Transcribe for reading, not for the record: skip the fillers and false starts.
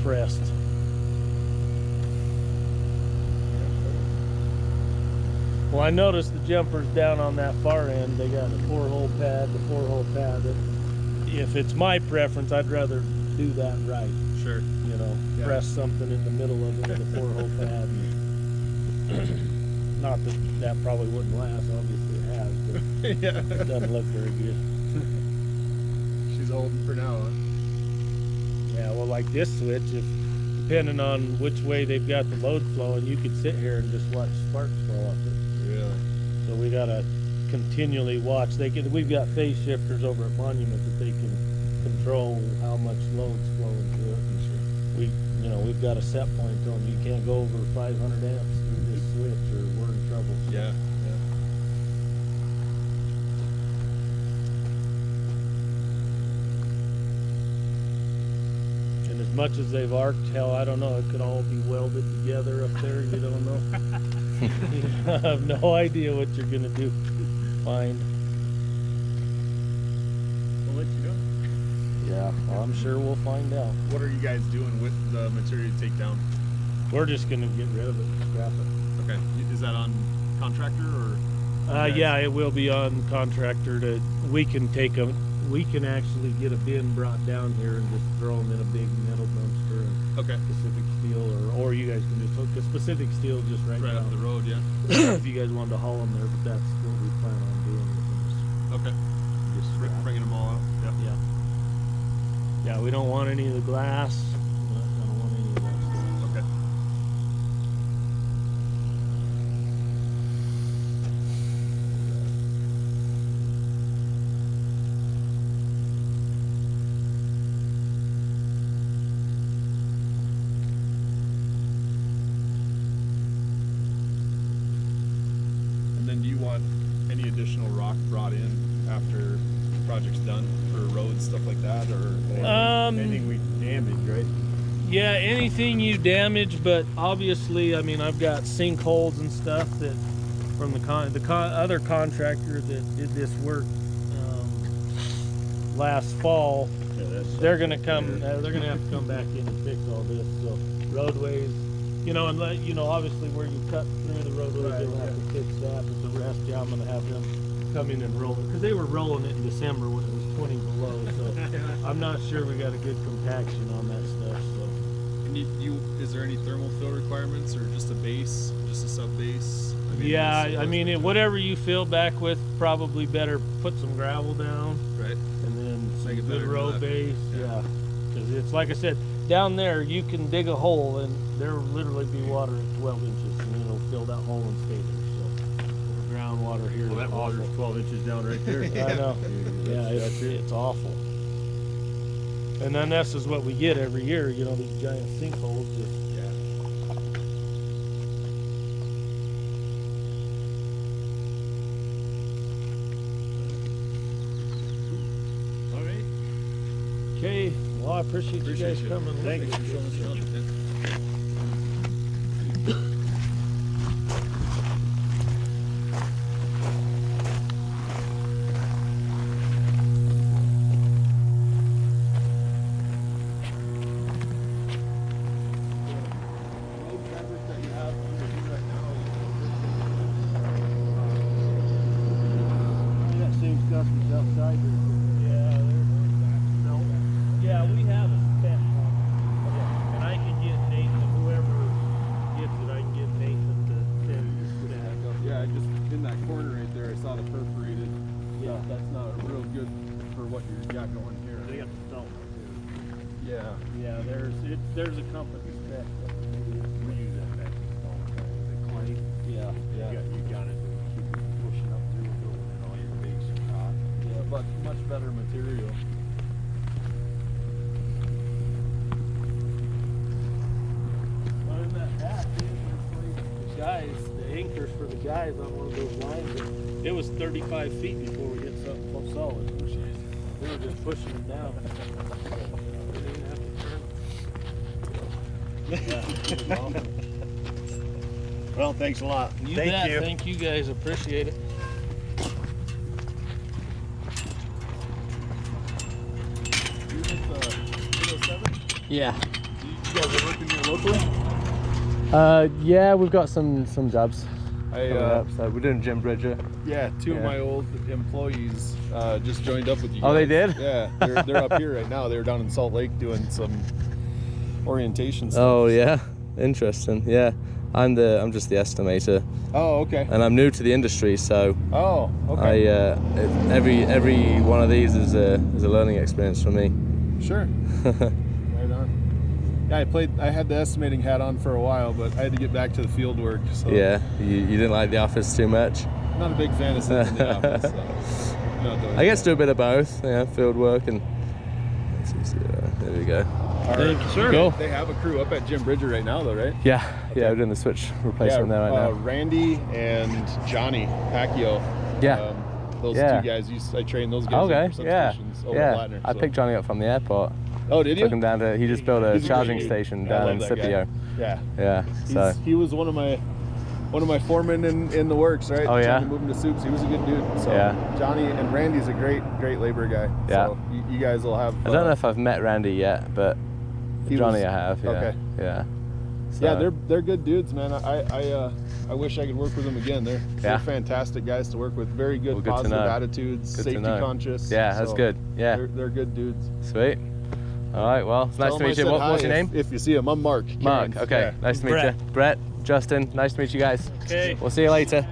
pressed. Well, I noticed the jumpers down on that far end, they got the 4-hole pad, the 4-hole pad. If it's my preference, I'd rather do that right. Sure. You know, press something in the middle of it with a 4-hole pad. Not that that probably wouldn't last, obviously it has, but Yeah. it doesn't look very good. She's holding for now, huh? Yeah, well, like this switch, if depending on which way they've got the load flowing, you could sit here and just watch sparks flow off it. Really? So we gotta continually watch. We've got phase shifters over at Monument that they can control how much load's flowing through it. We've got a set point on you can't go over 500 amps through this switch or we're in trouble. Yeah. And as much as they've arced, hell, I don't know, it could all be welded together up there. You don't know. I have no idea what you're gonna do. Find. We'll let you know. Yeah, I'm sure we'll find out. What are you guys doing with the material you take down? We're just gonna get rid of it, scrap it. Okay. Is that on contractor or? Yeah, it will be on contractor we can actually get a bin brought down here and just throw them in a big metal dumpster and Okay. Pacific Steel, or you guys can just hook the Pacific Steel just right Up down. the road, yeah. If you guys wanted to haul them there, but that's what we plan on doing. Okay. Just scrap. Bringing them all out. Yeah. Yeah, we don't want any of the glass. I don't want any of that stuff. Okay. And then do you want any additional rock brought in after the project's done for roads, stuff like that, or Anything we damage, right? Yeah, anything you damage, but obviously, I mean, I've got sinkholes and stuff that from the other contractor that did this work last fall. Yeah, They're gonna come. They're gonna have to come back in and fix all this. So roadways, and obviously where you cut through the roadway, Right, they'll have to fix that. But the rest, yeah, I'm gonna have them come in and roll it because they were rolling it in December when it was 20 below. So I'm not sure we got a good compaction on that stuff. So. And is there any thermal fill requirements, or just a base, just a sub base? Whatever you fill back with, probably better put some gravel down. Right. And then Make it some better good than road that. base, Yeah. because it's like I said, down there you can dig a hole and there will literally be water at 12 inches, and it'll fill that hole and stay there. So groundwater here is awful. 12 inches down right there. I know. Yeah, it's awful. And then this is what we get every year. These giant sinkholes. All right. Okay. Well, I appreciate you guys coming. Thanks for showing us around. Outside here. Yeah, we have a spec one. And I can get Nathan, whoever gets it, I can get Nathan to send that. Yeah, just in that corner right there, I saw the perforated. Yeah. That's not real good for what you got going here. They got the stone. Yeah. Yeah, there's a company spec. We use that back in the clay. Yeah. You got it. Keep it pushing up through the building and all your base and hot. Yeah, but much better material. Other than that, the guys, the anchors for the guys on one of those lines, it was 35 feet before we hit something solid. They were just pushing it down. We didn't even have to turn. Yeah, it was awesome. Well, thanks a lot. You Thank bet. you. Thank you guys. Appreciate it. You hit the 807? Yeah. Do you You guys are working here locally? Yeah, we've got some jobs I coming up, so we're doing Jim Bridger. Yeah, two of Yeah. my old employees just joined up with you guys. Oh, they did? Yeah, they're up here right now. They were down in Salt Lake doing some orientation stuff. Oh yeah, interesting. Yeah, I'm just the estimator, Oh, okay. and I'm new to the industry, so Oh, okay. every one of these is a learning experience for me. Sure. Right on. Yeah, I had the estimating hat on for a while, but I had to get back to the field work. So Yeah, you didn't like the office too much. I'm not a big fan of sitting in the office. So not doing I guess do a bit of both, yeah, field work and there we go. Thank you, sir. Cool. They have a crew up at Jim Bridger right now, though, right? Yeah, we're doing the switch replacement there right now. Randy and Johnny Pacquiao. Yeah. Those Yeah. two guys, I trained those guys Okay, for yeah, substations over yeah. at Blattner. I so. picked Johnny up from the airport. Oh, did you? Took him down to. He just built a He's a charging great dude. station I down love in that guy. Scipio. Yeah. Yeah. So He was one of my foremen in the works, right? Oh, yeah? Trying to move him to soups. He was a good dude. So Yeah. Johnny and Randy's a great labor guy. Yeah. So you guys will have. I don't know if I've met Randy yet, but He Johnny was- I have. Yeah. okay. Yeah. Yeah, So, they're good dudes, man. I wish I could work with them again. They're Yeah. fantastic guys to work with. Very good, Well, good to positive know. attitudes, Good to safety know. conscious. Yeah, that's So good. Yeah. they're good dudes. Sweet. All right. Well, it's nice Tell to them I meet you. said What's hi your name? If you see him, I'm Mark. Mark. Cairns. Okay. Yeah. Nice to meet Brett. you. Brett. Justin. Nice to meet you guys. Okay. We'll see you later.